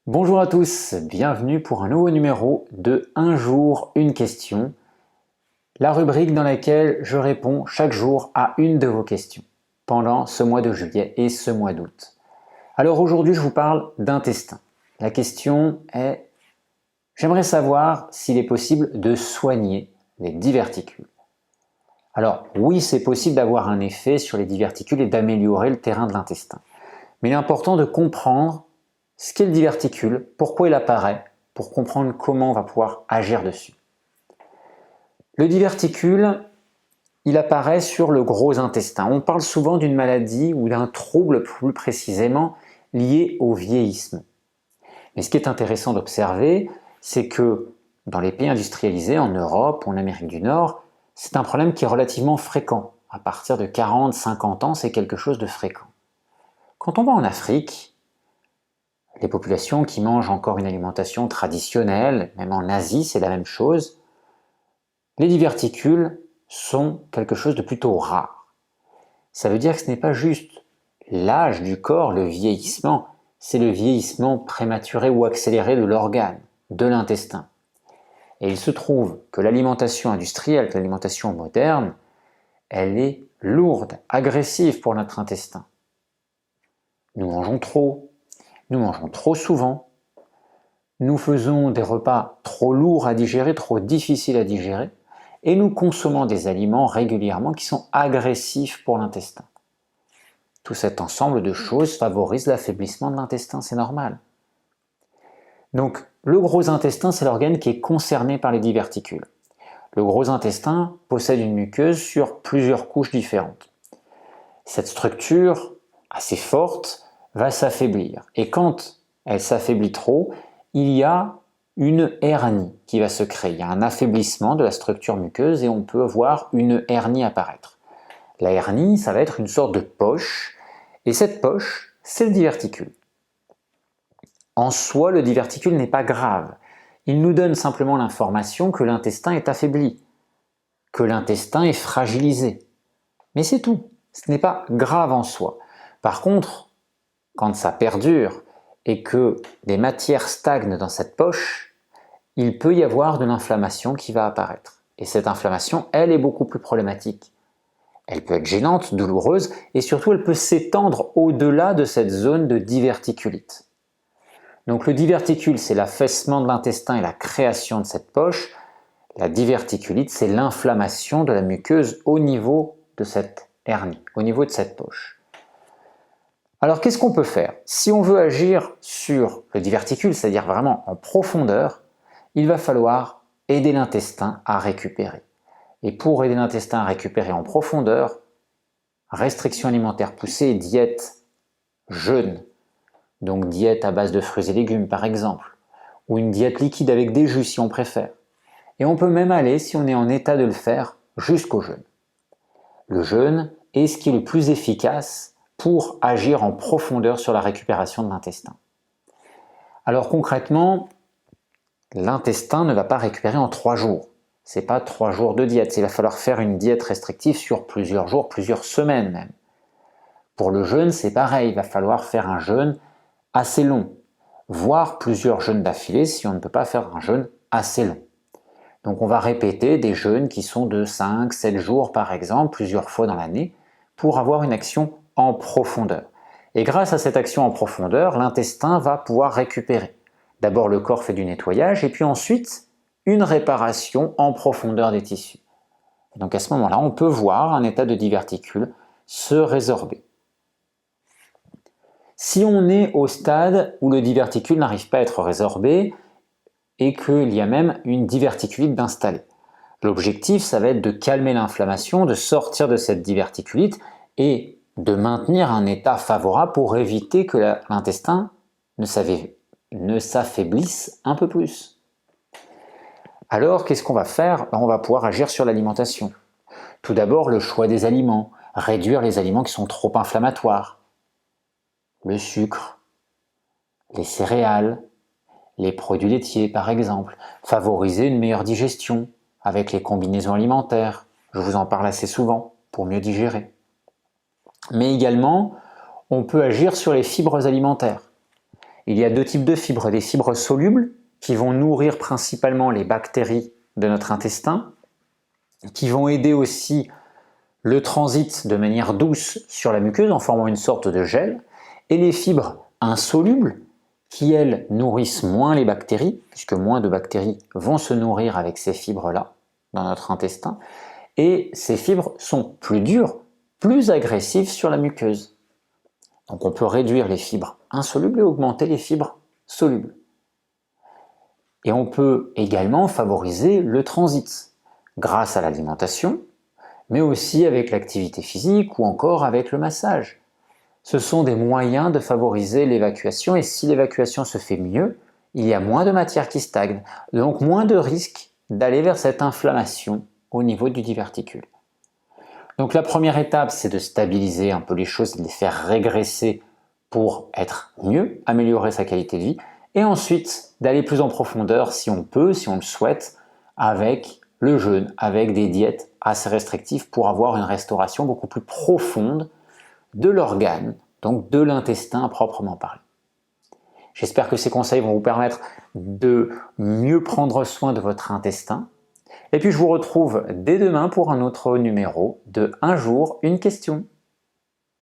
Bonjour à tous, bienvenue pour un nouveau numéro de Un jour, une question, la rubrique dans laquelle je réponds chaque jour à une de vos questions pendant ce mois de juillet et ce mois d'août. Alors aujourd'hui, je vous parle d'intestin. La question est, j'aimerais savoir s'il est possible de soigner les diverticules. Alors oui, c'est possible d'avoir un effet sur les diverticules et d'améliorer le terrain de l'intestin. Mais il est important de comprendre ce qu'est le diverticule, pourquoi il apparaît, pour comprendre comment on va pouvoir agir dessus. Le diverticule, il apparaît sur le gros intestin. On parle souvent d'une maladie ou d'un trouble plus précisément lié au vieillissement. Mais ce qui est intéressant d'observer, c'est que dans les pays industrialisés, en Europe ou en Amérique du Nord, c'est un problème qui est relativement fréquent. À partir de 40-50 ans, c'est quelque chose de fréquent. Quand on va en Afrique, les populations qui mangent encore une alimentation traditionnelle, même en Asie c'est la même chose, les diverticules sont quelque chose de plutôt rare. Ça veut dire que ce n'est pas juste l'âge du corps, le vieillissement, c'est le vieillissement prématuré ou accéléré de l'organe, de l'intestin. Et il se trouve que l'alimentation industrielle, l'alimentation moderne, elle est lourde, agressive pour notre intestin. Nous mangeons trop souvent, nous faisons des repas trop lourds à digérer, trop difficiles à digérer, et nous consommons des aliments régulièrement qui sont agressifs pour l'intestin. Tout cet ensemble de choses favorise l'affaiblissement de l'intestin, c'est normal. Donc, le gros intestin, c'est l'organe qui est concerné par les diverticules. Le gros intestin possède une muqueuse sur plusieurs couches différentes. Cette structure, assez forte, va s'affaiblir. Et quand elle s'affaiblit trop, il y a une hernie qui va se créer. Il y a un affaiblissement de la structure muqueuse et on peut voir une hernie apparaître. La hernie, ça va être une sorte de poche, et cette poche, c'est le diverticule. En soi, le diverticule n'est pas grave. Il nous donne simplement l'information que l'intestin est affaibli, que l'intestin est fragilisé. Mais c'est tout. Ce n'est pas grave en soi. Par contre, quand ça perdure et que des matières stagnent dans cette poche, il peut y avoir de l'inflammation qui va apparaître. Et cette inflammation, elle est beaucoup plus problématique. Elle peut être gênante, douloureuse, et surtout elle peut s'étendre au-delà de cette zone de diverticulite. Donc le diverticule, c'est l'affaissement de l'intestin et la création de cette poche. La diverticulite, c'est l'inflammation de la muqueuse au niveau de cette hernie, au niveau de cette poche. Alors qu'est-ce qu'on peut faire? Si on veut agir sur le diverticule, c'est-à-dire vraiment en profondeur, il va falloir aider l'intestin à récupérer. Et pour aider l'intestin à récupérer en profondeur, restriction alimentaire poussée, diète jeûne, donc diète à base de fruits et légumes par exemple, ou une diète liquide avec des jus si on préfère. Et on peut même aller, si on est en état de le faire, jusqu'au jeûne. Le jeûne est ce qui est le plus efficace pour agir en profondeur sur la récupération de l'intestin. Alors concrètement, l'intestin ne va pas récupérer en 3 jours. Ce n'est pas 3 jours de diète, il va falloir faire une diète restrictive sur plusieurs jours, plusieurs semaines même. Pour le jeûne, c'est pareil, il va falloir faire un jeûne assez long, voire plusieurs jeûnes d'affilée si on ne peut pas faire un jeûne assez long. Donc on va répéter des jeûnes qui sont de 5-7 jours par exemple, plusieurs fois dans l'année, pour avoir une action en profondeur. Et grâce à cette action en profondeur, l'intestin va pouvoir récupérer. D'abord le corps fait du nettoyage et puis ensuite une réparation en profondeur des tissus. Et donc à ce moment-là, on peut voir un état de diverticule se résorber. Si on est au stade où le diverticule n'arrive pas à être résorbé et qu'il y a même une diverticulite d'installer, l'objectif, ça va être de calmer l'inflammation, de sortir de cette diverticulite et de maintenir un état favorable pour éviter que l'intestin ne s'affaiblisse un peu plus. Alors, qu'est-ce qu'on va faire? On va pouvoir agir sur l'alimentation. Tout d'abord, le choix des aliments, réduire les aliments qui sont trop inflammatoires. Le sucre, les céréales, les produits laitiers par exemple, favoriser une meilleure digestion avec les combinaisons alimentaires, je vous en parle assez souvent pour mieux digérer. Mais également, on peut agir sur les fibres alimentaires. Il y a deux types de fibres, des fibres solubles qui vont nourrir principalement les bactéries de notre intestin, qui vont aider aussi le transit de manière douce sur la muqueuse en formant une sorte de gel, et les fibres insolubles qui, elles, nourrissent moins les bactéries, puisque moins de bactéries vont se nourrir avec ces fibres-là dans notre intestin, et ces fibres sont plus dures, plus agressives sur la muqueuse. Donc on peut réduire les fibres insolubles et augmenter les fibres solubles. Et on peut également favoriser le transit grâce à l'alimentation, mais aussi avec l'activité physique ou encore avec le massage. Ce sont des moyens de favoriser l'évacuation, et si l'évacuation se fait mieux, il y a moins de matière qui stagne, donc moins de risque d'aller vers cette inflammation au niveau du diverticule. Donc la première étape, c'est de stabiliser un peu les choses, de les faire régresser pour être mieux, améliorer sa qualité de vie, et ensuite d'aller plus en profondeur si on peut, si on le souhaite, avec le jeûne, avec des diètes assez restrictives pour avoir une restauration beaucoup plus profonde de l'organe, donc de l'intestin à proprement parler. J'espère que ces conseils vont vous permettre de mieux prendre soin de votre intestin. Et puis je vous retrouve dès demain pour un autre numéro de Un jour, une question.